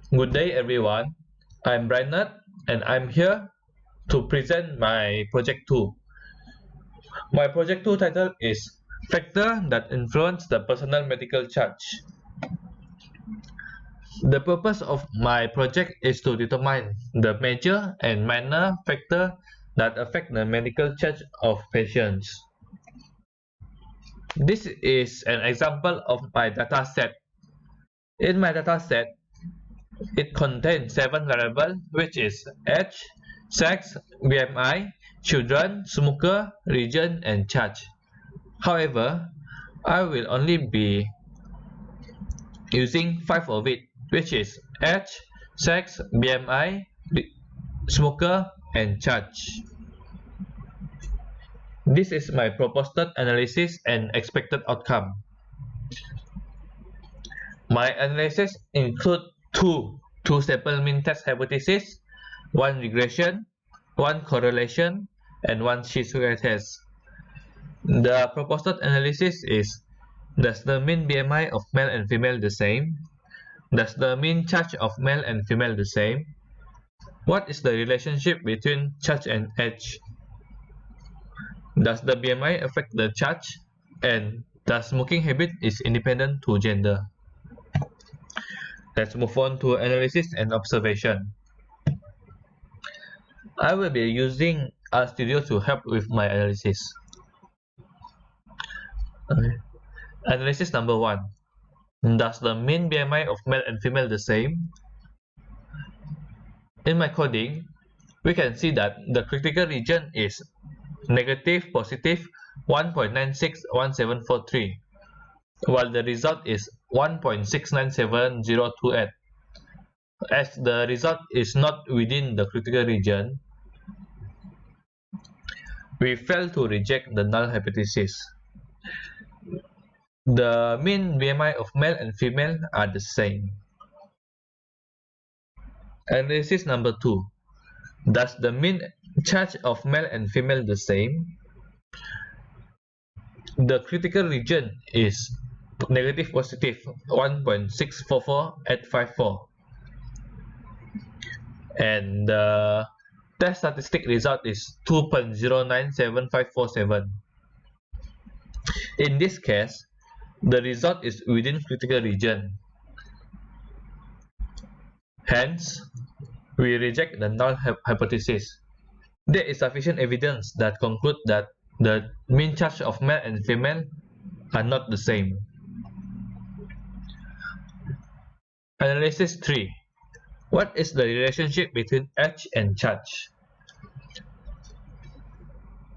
Good day everyone, I'm Bernard and I'm here to present my Project 2. My Project 2 title is Factor that Influence the Personal Medical Charge. The purpose of my project is to determine the major and minor factors that affect the medical charge of patients. This is an example of my data set. In my data set, it contains 7 variables, which is age, sex, BMI, children, smoker, region, and charge. However, I will only be using 5 of it, which is age, sex, BMI, smoker, and charge. This is my proposed analysis and expected outcome. My analysis includes two sample mean test hypotheses, one regression, one correlation, and one chi-square test. The proposed analysis is: does the mean BMI of male and female the same? Does the mean charge of male and female the same? What is the relationship between charge and age? Does the BMI affect the charge? And does smoking habit is independent to gender? Let's move on to analysis and observation. I will be using RStudio to help with my analysis. Analysis number 1. Does the mean BMI of male and female the same? In my coding, we can see that the critical region is negative positive 1.961743, while the result is 1.697028. As the result is not within the critical region, we fail to reject the null hypothesis. The mean BMI of male and female are the same. Analysis number 2. Does the mean charge of male and female the same? The critical region is negative positive 1.644854, and the test statistic result is 2.097547. In this case, the result is within critical region. Hence, we reject the null hypothesis. There is sufficient evidence that conclude that the mean charge of male and female are not the same. Analysis 3. What is the relationship between age and charge?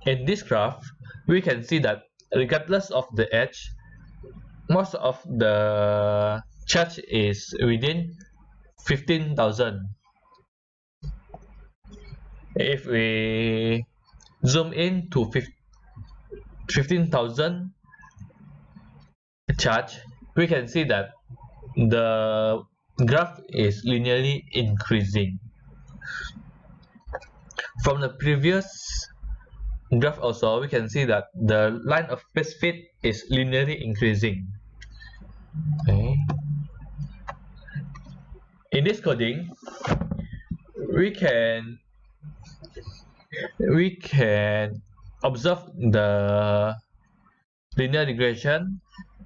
In this graph, we can see that regardless of the age, most of the charge is within 15,000. If we zoom in to 15,000 charge, we can see that the graph is linearly increasing. From the previous graph also, we can see that the line of best fit is linearly increasing. Okay. In this coding, we can observe the linear regression,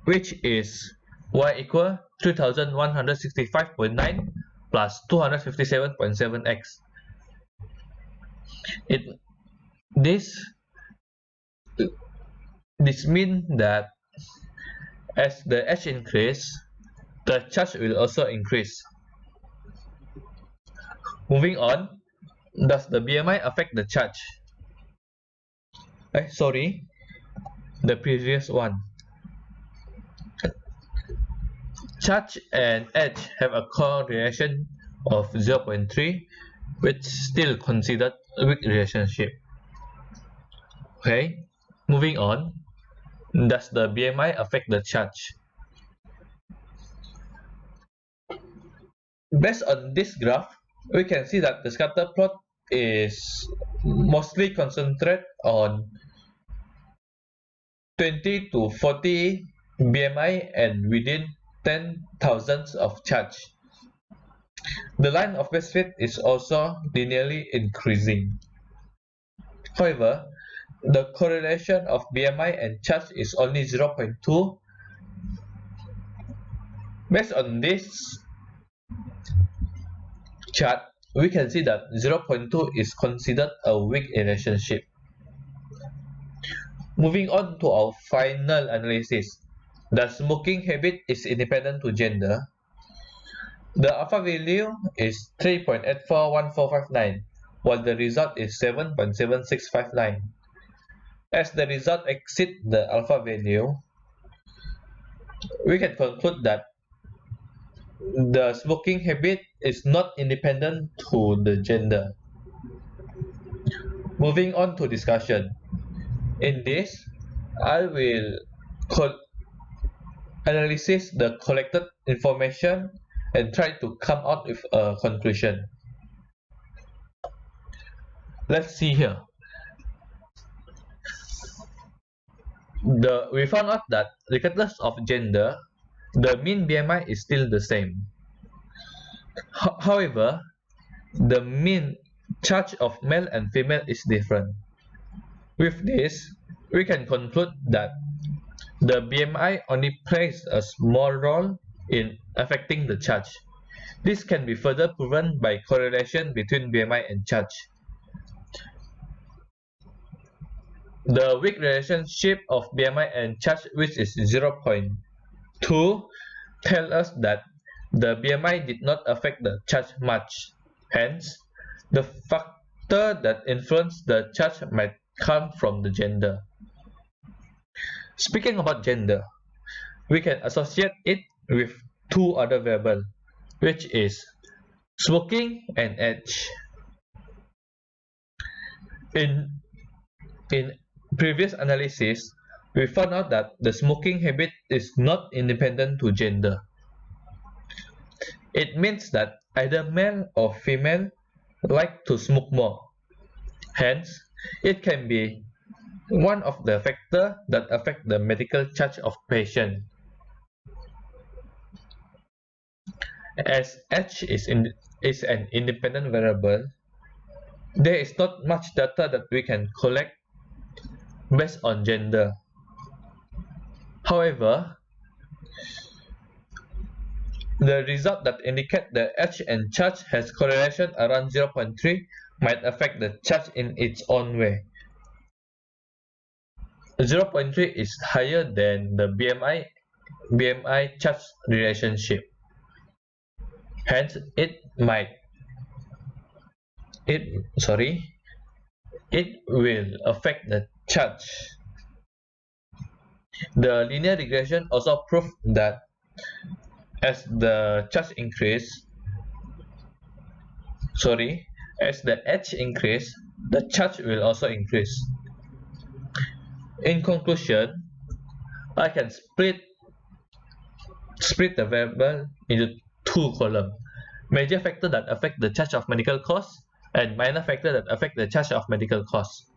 which is y equal 3165.9 plus 257.7x. This means that as the age increase, the charge will also increase. Moving on, does the BMI affect the charge? Sorry, the previous one. Charge and age have a correlation of 0.3, which still considered a weak relationship. Okay, moving on. Does the BMI affect the charge? Based on this graph, we can see that the scatter plot is mostly concentrated on 20 to 40 BMI and within 10,000 of charge. The line of best fit is also linearly increasing. However, the correlation of BMI and charge is only 0.2. Based on this chart, we can see that 0.2 is considered a weak relationship. Moving on to our final analysis. The smoking habit is independent to gender. The alpha value is 3.841459, while the result is 7.7659. As the result exceeds the alpha value, we can conclude that the smoking habit is not independent to the gender. Moving on to discussion. In this, I will analyze the collected information and try to come out with a conclusion. Let's see here. We found out that regardless of gender, the mean BMI is still the same. However, the mean charge of male and female is different. With this, we can conclude that the BMI only plays a small role in affecting the charge. This can be further proven by correlation between BMI and charge. The weak relationship of BMI and charge, which is 0.2, tells us that the BMI did not affect the charge much. Hence, the factor that influenced the charge might come from the gender. Speaking about gender, we can associate it with two other variables, which is smoking and age. In previous analysis, we found out that the smoking habit is not independent to gender. It means that either male or female like to smoke more. Hence, it can be one of the factors that affect the medical charge of patient. As age is an independent variable, there is not much data that we can collect based on gender. However, the result that indicate the age and charge has correlation around 0.3 might affect the charge in its own way. 0.3 is higher than the BMI charge relationship. Hence, it will affect the charge. The linear regression also proved that as the age increase, the charge will also increase. In conclusion, I can split the variable into two columns: major factor that affect the charge of medical costs and minor factor that affect the charge of medical costs.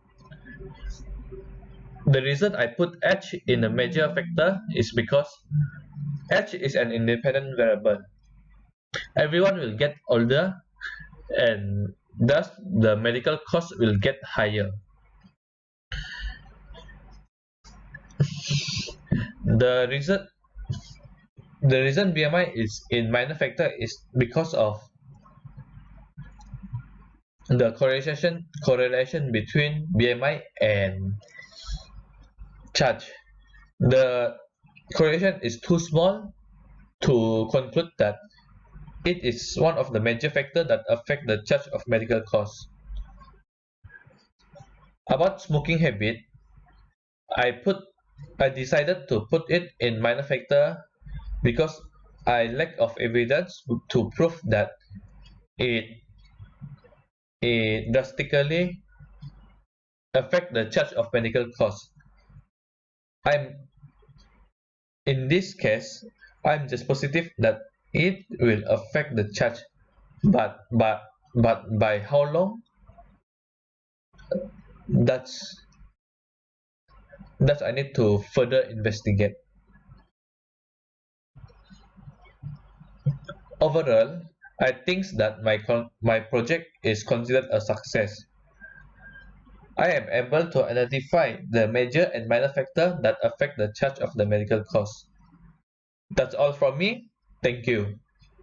The reason I put age in the major factor is because age is an independent variable. Everyone will get older, and thus the medical cost will get higher. The reason BMI is in minor factor is because of the correlation between BMI and charge. The correlation is too small to conclude that it is one of the major factors that affect the charge of medical costs. About smoking habit, I decided to put it in minor factor because I lack of evidence to prove that it drastically affect the charge of medical costs. In this case, I'm just positive that it will affect the charge, but by how long? That's I need to further investigate. Overall, I think that my project is considered a success. I am able to identify the major and minor factors that affect the charge of the medical cost. That's all from me. Thank you.